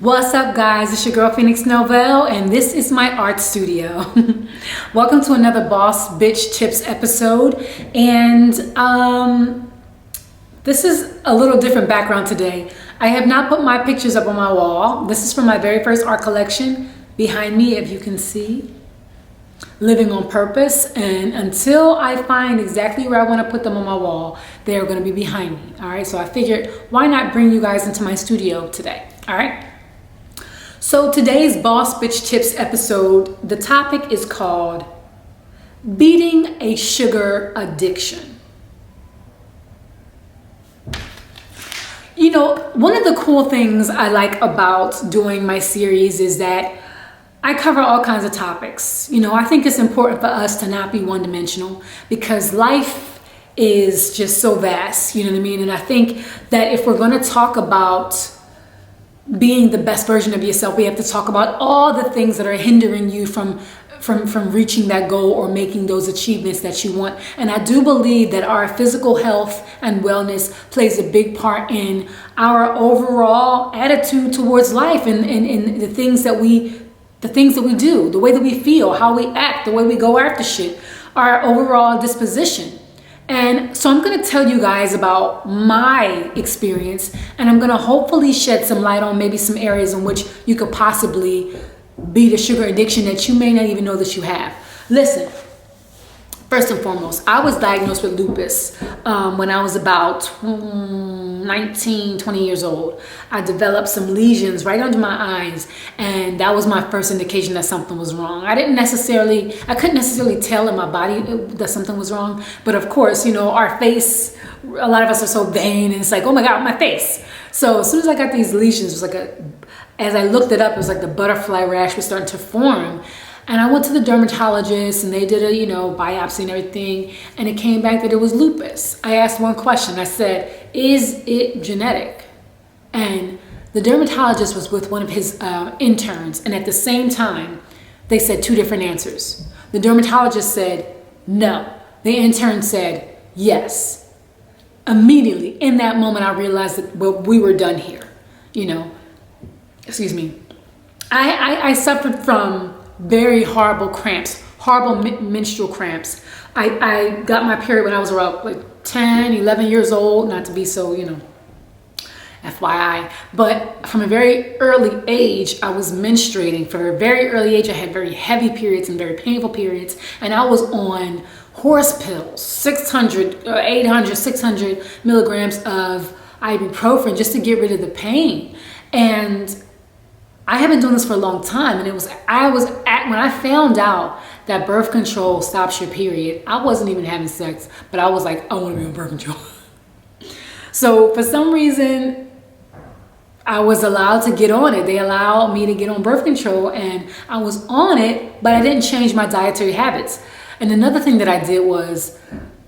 What's up, guys? It's your girl Phoenix Novell, and this is my art studio. Welcome to another Boss Bitch Tips episode, and this is a little different background today. I have not put my pictures up on my wall. This is from my very first art collection. Behind me, if you can see, Living on Purpose, and until I find exactly where I want to put them on my wall, they are going to be behind me. All right, so I figured, why not bring you guys into my studio today? All right. So today's Boss Bitch Tips episode, the topic is called Beating a Sugar Addiction. You know, one of the cool things I like about doing my series is that I cover all kinds of topics. You know, I think it's important for us to not be one-dimensional because life is just so vast, you know what I mean? And I think that if we're going to talk about being the best version of yourself, we have to talk about all the things that are hindering you from reaching that goal or making those achievements that you want. And I do believe that our physical health and wellness plays a big part in our overall attitude towards life and the things that we do, the way that we feel, how we act, the way we go after shit, our overall disposition. And so I'm going to tell you guys about my experience, and I'm going to hopefully shed some light on maybe some areas in which you could possibly beat a sugar addiction that you may not even know that you have. Listen, first and foremost, I was diagnosed with lupus when I was about 19, 20 years old. I developed some lesions right under my eyes, and that was my first indication that something was wrong. I couldn't necessarily tell in my body that something was wrong, but of course, you know, our face, a lot of us are so vain, and it's like, oh my God, my face. So as soon as I got these lesions, it was as I looked it up, it was like the butterfly rash was starting to form. And I went to the dermatologist and they did a, biopsy and everything. And it came back that it was lupus. I asked one question. I said, is it genetic? And the dermatologist was with one of his interns. And at the same time, they said two different answers. The dermatologist said, no. The intern said, yes. Immediately, in that moment, I realized that we were done here. Excuse me. I suffered from very horrible cramps, horrible menstrual cramps. I got my period when I was around 10, 11 years old, not to be so, FYI. But from a very early age, I was menstruating. From a very early age, I had very heavy periods and very painful periods. And I was on horse pills, 800, 600 milligrams of ibuprofen just to get rid of the pain. And I have been doing this for a long time, and when I found out that birth control stops your period, I wasn't even having sex, but I was like, I want to be on birth control. So for some reason, I was allowed to get on it. They allowed me to get on birth control, and I was on it, but I didn't change my dietary habits. And another thing that I did was,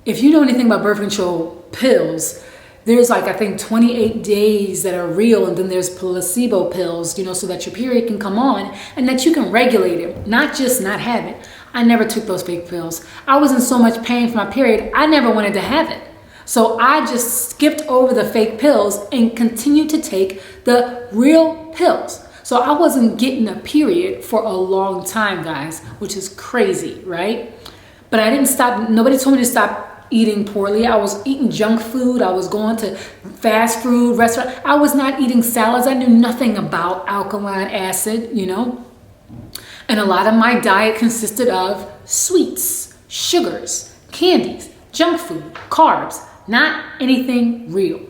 if you know anything about birth control pills, there's I think 28 days that are real, and then there's placebo pills, so that your period can come on and that you can regulate it, not just not have it. I never took those fake pills. I was in so much pain for my period, I never wanted to have it. So I just skipped over the fake pills and continued to take the real pills. So I wasn't getting a period for a long time, guys, which is crazy, right? But I didn't stop. Nobody told me to stop eating poorly. I was eating junk food. I was going to fast food restaurants. I was not eating salads. I knew nothing about alkaline acid, And a lot of my diet consisted of sweets, sugars, candies, junk food, carbs, not anything real.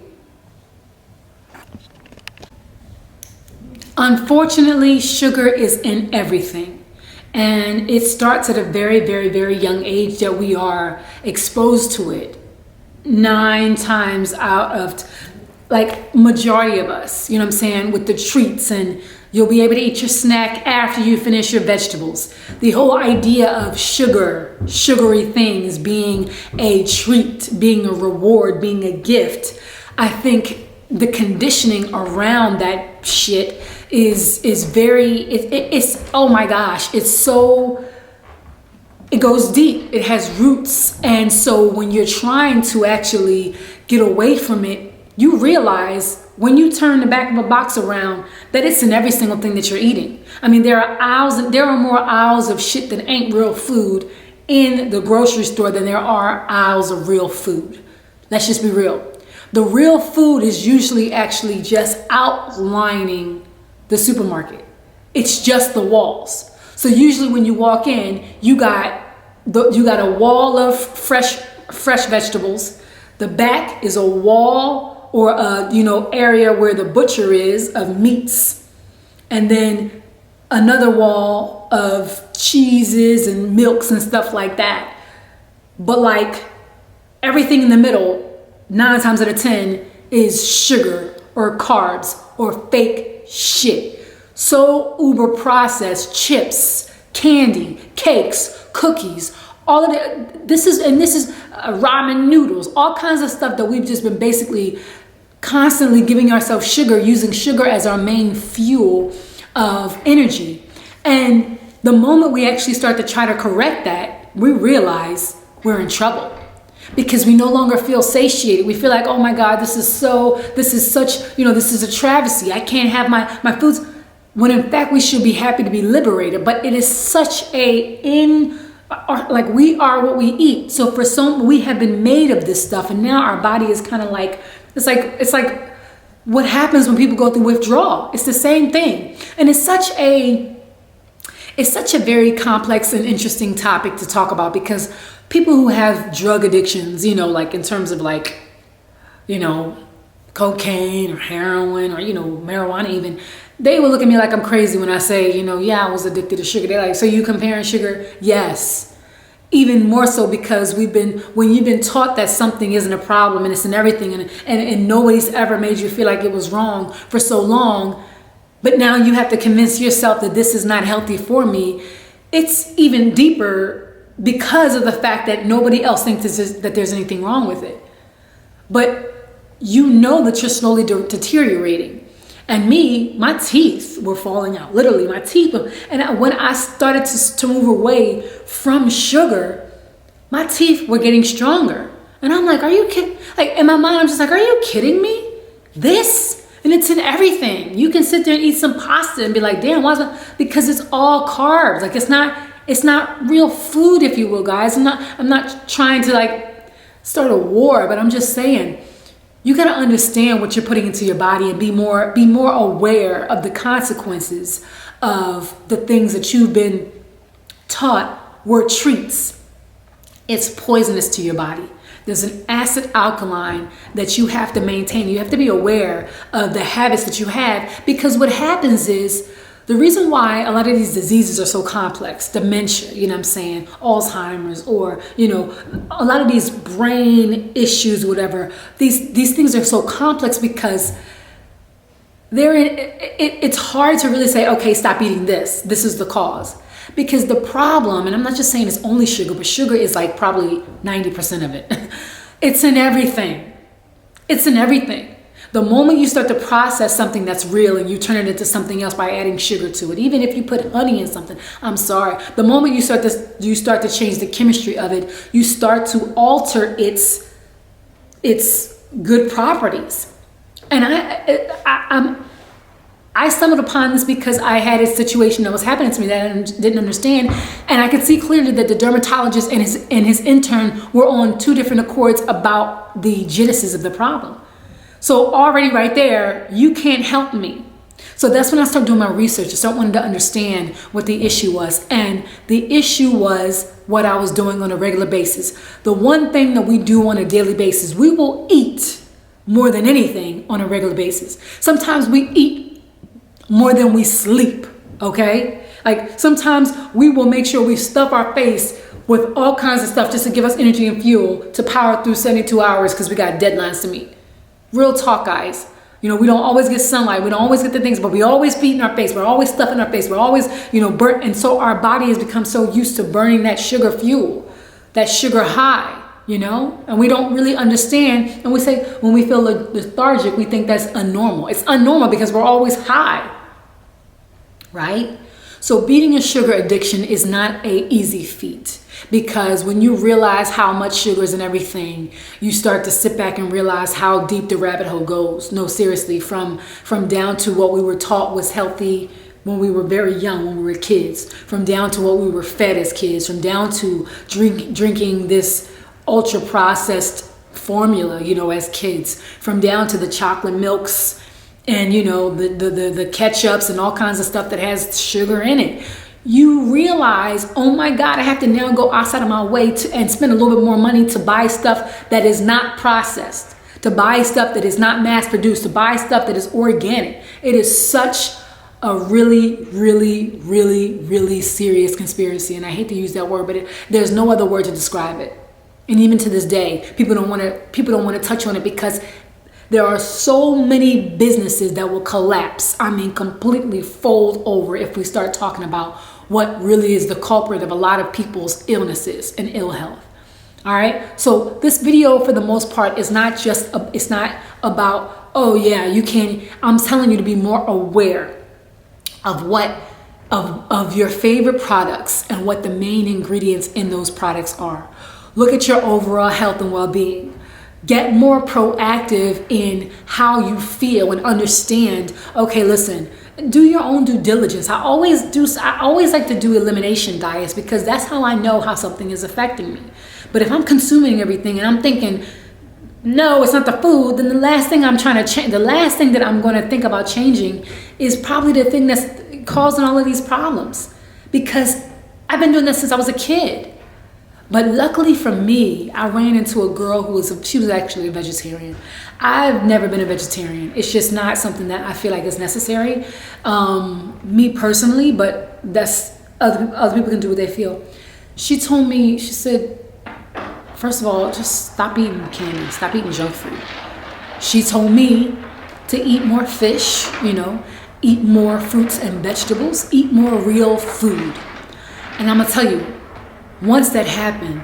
Unfortunately, sugar is in everything. And it starts at a very, very, very young age that we are exposed to it. 9 times out of, majority of us, you know what I'm saying, with the treats, and you'll be able to eat your snack after you finish your vegetables. The whole idea of sugary things being a treat, being a reward, being a gift. I think the conditioning around that shit is very, it's oh my gosh, it goes deep, it has roots. And so when you're trying to actually get away from it, you realize when you turn the back of a box around that it's in every single thing that you're eating. I mean, there are more aisles of shit that ain't real food in the grocery store than there are aisles of real food. Let's just be real. The real food is usually actually just outlining the supermarket. It's just the walls. So usually when you walk in, you got a wall of fresh vegetables. The back is a wall or a area where the butcher is of meats, and then another wall of cheeses and milks and stuff like that. But like everything in the middle, 9 times out of 10 is sugar or carbs or fake shit. So uber processed, chips, candy, cakes, cookies, all of this is ramen noodles, all kinds of stuff that we've just been basically constantly giving ourselves sugar, using sugar as our main fuel of energy. And the moment we actually start to try to correct that, we realize we're in trouble. Because we no longer feel satiated. We feel like, oh my God, this is a travesty. I can't have my foods. When in fact, we should be happy to be liberated. But it is such we are what we eat. So for some, we have been made of this stuff. And now our body is kind of like, it's like what happens when people go through withdrawal. It's the same thing. And it's such a very complex and interesting topic to talk about, because people who have drug addictions, like in terms of cocaine or heroin or, marijuana even, they will look at me like I'm crazy when I say, I was addicted to sugar. They're like, so you comparing sugar? Yes. Even more so because when you've been taught that something isn't a problem and it's in everything and nobody's ever made you feel like it was wrong for so long, but now you have to convince yourself that this is not healthy for me. It's even deeper because of the fact that nobody else thinks that there's anything wrong with it. But that you're slowly deteriorating. And my teeth were falling out, literally my teeth. And when I started to move away from sugar, my teeth were getting stronger. And I'm like, are you kidding? Like in my mind, I'm just like, are you kidding me? This? And it's in everything. You can sit there and eat some pasta and be like, damn, why is that? Because it's all carbs. Like it's not real food, if you will, guys. I'm not trying to start a war, but I'm just saying, you got to understand what you're putting into your body and be more aware of the consequences of the things that you've been taught were treats. It's poisonous to your body. There's an acid alkaline that you have to maintain. You have to be aware of the habits that you have, because what happens is, the reason why a lot of these diseases are so complex, dementia, Alzheimer's, or, a lot of these brain issues, whatever, these things are so complex because it's hard to really say, okay, stop eating this. This is the cause. Because the problem, and I'm not just saying it's only sugar, but sugar is like probably 90% of it. It's in everything. It's in everything. The moment you start to process something that's real and you turn it into something else by adding sugar to it, even if you put honey in something, the moment you start to change the chemistry of it, you start to alter its good properties. And I stumbled upon this because I had a situation that was happening to me that I didn't understand, and I could see clearly that the dermatologist and his intern were on two different accords about the genesis of the problem. So already right there, you can't help me. So that's when I started doing my research. I started wanting to understand what the issue was. And the issue was what I was doing on a regular basis. The one thing that we do on a daily basis, we will eat more than anything on a regular basis. Sometimes we eat more than we sleep, okay? Like sometimes we will make sure we stuff our face with all kinds of stuff just to give us energy and fuel to power through 72 hours because we got deadlines to meet. Real talk, guys. We don't always get sunlight. We don't always get the things, but we always beat in our face. We're always stuffing our face. We're always, burnt. And so our body has become so used to burning that sugar fuel, that sugar high, and we don't really understand. And we say, when we feel lethargic, we think that's unnormal. It's unnormal because we're always high, right? So beating a sugar addiction is not an easy feat. Because when you realize how much sugar is in everything, you start to sit back and realize how deep the rabbit hole goes. No, seriously, from down to what we were taught was healthy when we were very young, when we were kids, from down to what we were fed as kids, from down to drinking this ultra processed formula, as kids, from down to the chocolate milks and, the ketchups and all kinds of stuff that has sugar in it. You realize, oh my God, I have to now go outside of my way and spend a little bit more money to buy stuff that is not processed, to buy stuff that is not mass produced, to buy stuff that is organic. It is such a really, really, really, really serious conspiracy. And I hate to use that word, but there's no other word to describe it. And even to this day, people don't want to touch on it because there are so many businesses that will collapse. I mean, completely fold over if we start talking about what really is the culprit of a lot of people's illnesses and ill health. All right. So this video, for the most part, is not just, it's not about, oh yeah, you can, I'm telling you to be more aware of of your favorite products and what the main ingredients in those products are. Look at your overall health and well-being. Get more proactive in how you feel and understand, okay, listen, do your own due diligence. I always like to do elimination diets because that's how I know how something is affecting me. But if I'm consuming everything and I'm thinking, no, it's not the food, then the last thing I'm trying to change, the last thing that I'm going to think about changing is probably the thing that's causing all of these problems. Because I've been doing this since I was a kid. But luckily for me, I ran into a girl she was actually a vegetarian. I've never been a vegetarian. It's just not something that I feel like is necessary, me personally, but that's other people can do what they feel. She told me, she said, first of all, just stop eating candy, stop eating junk food. She told me to eat more fish, eat more fruits and vegetables, eat more real food. And I'm gonna tell you, once that happened,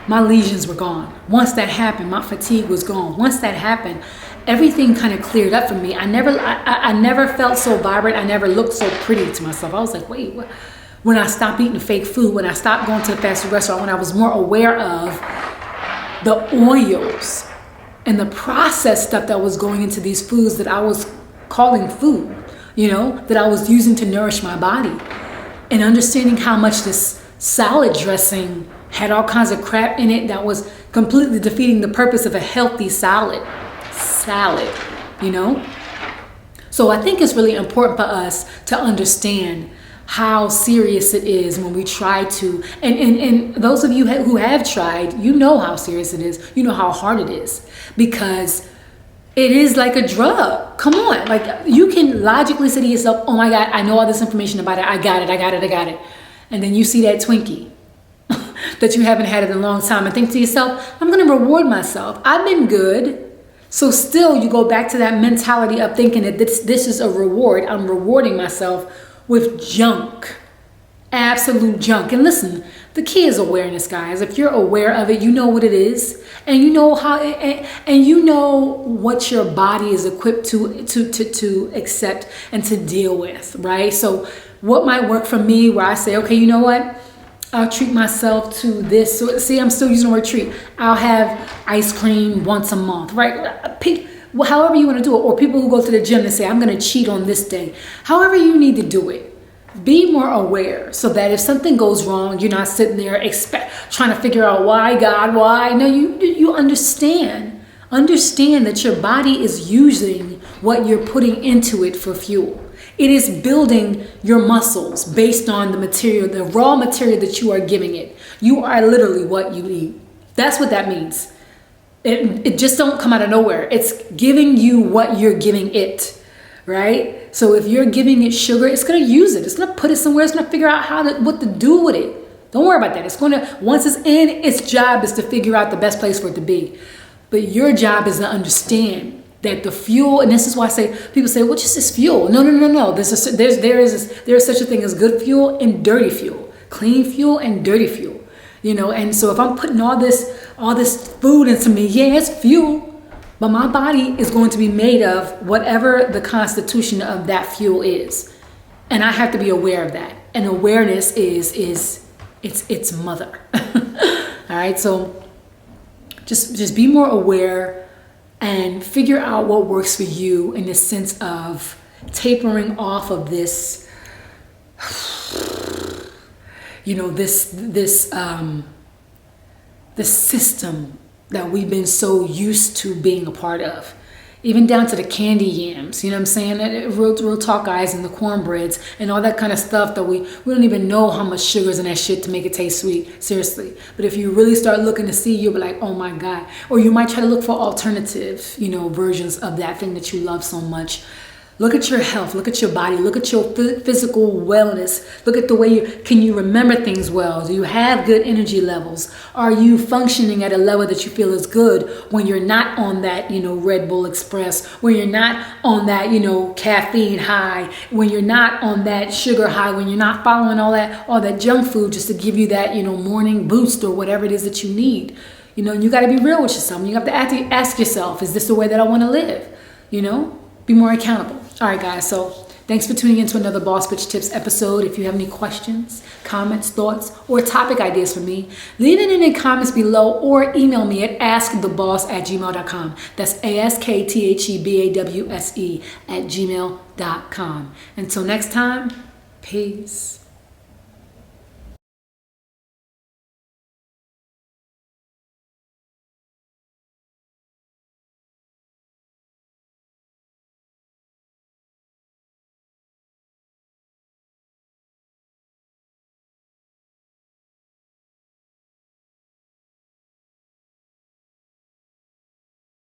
my lesions were gone. Once that happened, my fatigue was gone. Once that happened, everything kind of cleared up for me. I never felt so vibrant. I never looked so pretty to myself. I was like, wait, what? When I stopped eating fake food, when I stopped going to the fast food restaurant, when I was more aware of the oils and the processed stuff that was going into these foods that I was calling food, that I was using to nourish my body, and understanding how much this salad dressing had all kinds of crap in it that was completely defeating the purpose of a healthy salad, So I think it's really important for us to understand how serious it is when we try to, and those of you who have tried, you know how serious it is, you know how hard it is, because it is like a drug. Come on, like you can logically say to yourself, oh my God, I know all this information about it, I got it. And then you see that Twinkie that you haven't had in a long time and think to yourself, I'm going to reward myself. I've been good. So still you go back to that mentality of thinking that this is a reward. I'm rewarding myself with junk, absolute junk. And listen, the key is awareness, guys. If you're aware of it, you know what it is, and you know how, and you know what your body is equipped to accept and to deal with, right? So what might work for me, where I say, okay, you know what? I'll treat myself to this. So see, I'm still using the word treat. I'll have ice cream once a month, right? However you want to do it. Or people who go to the gym and say, I'm going to cheat on this day. However you need to do it. Be more aware so that if something goes wrong, you're not sitting there trying to figure out why, God, why. No, you understand. Understand that your body is using what you're putting into it for fuel. It is building your muscles based on the material, the raw material that you are giving it. You are literally what you eat. That's what that means. It just don't come out of nowhere. It's giving you what you're giving it, right? So if you're giving it sugar, it's going to use it. It's going to put it somewhere. It's going to figure out what to do with it. Don't worry about that. It's going to, once it's in, its job is to figure out the best place for it to be. But your job is to understand that the fuel, and this is why people say, well, just this fuel. No. There is such a thing as good fuel and dirty fuel, clean fuel and dirty fuel. And so if I'm putting all this food into me, yeah, it's fuel, but my body is going to be made of whatever the constitution of that fuel is, and I have to be aware of that. And awareness is its mother. All right, so just be more aware and figure out what works for you in the sense of tapering off of this, this system that we've been so used to being a part of. Even down to the candy yams, you know what I'm saying? Real talk, guys, and the cornbreads and all that kind of stuff that we don't even know how much sugar's in that shit to make it taste sweet, seriously. But if you really start looking to see, you'll be like, oh my God. Or you might try to look for alternative, versions of that thing that you love so much. Look at your health, look at your body, look at your physical wellness, look at the way can you remember things well? Do you have good energy levels? Are you functioning at a level that you feel is good when you're not on that, Red Bull Express, when you're not on that, caffeine high, when you're not on that sugar high, when you're not following all that junk food just to give you that, morning boost or whatever it is that you need. And you got to be real with yourself. You have to ask yourself, is this the way that I want to live? Be more accountable. All right, guys, so thanks for tuning in to another Boss Bitch Tips episode. If you have any questions, comments, thoughts, or topic ideas for me, leave it in the comments below or email me at asktheboss@gmail.com. That's ASKTHEBAWSE@gmail.com. Until next time, peace.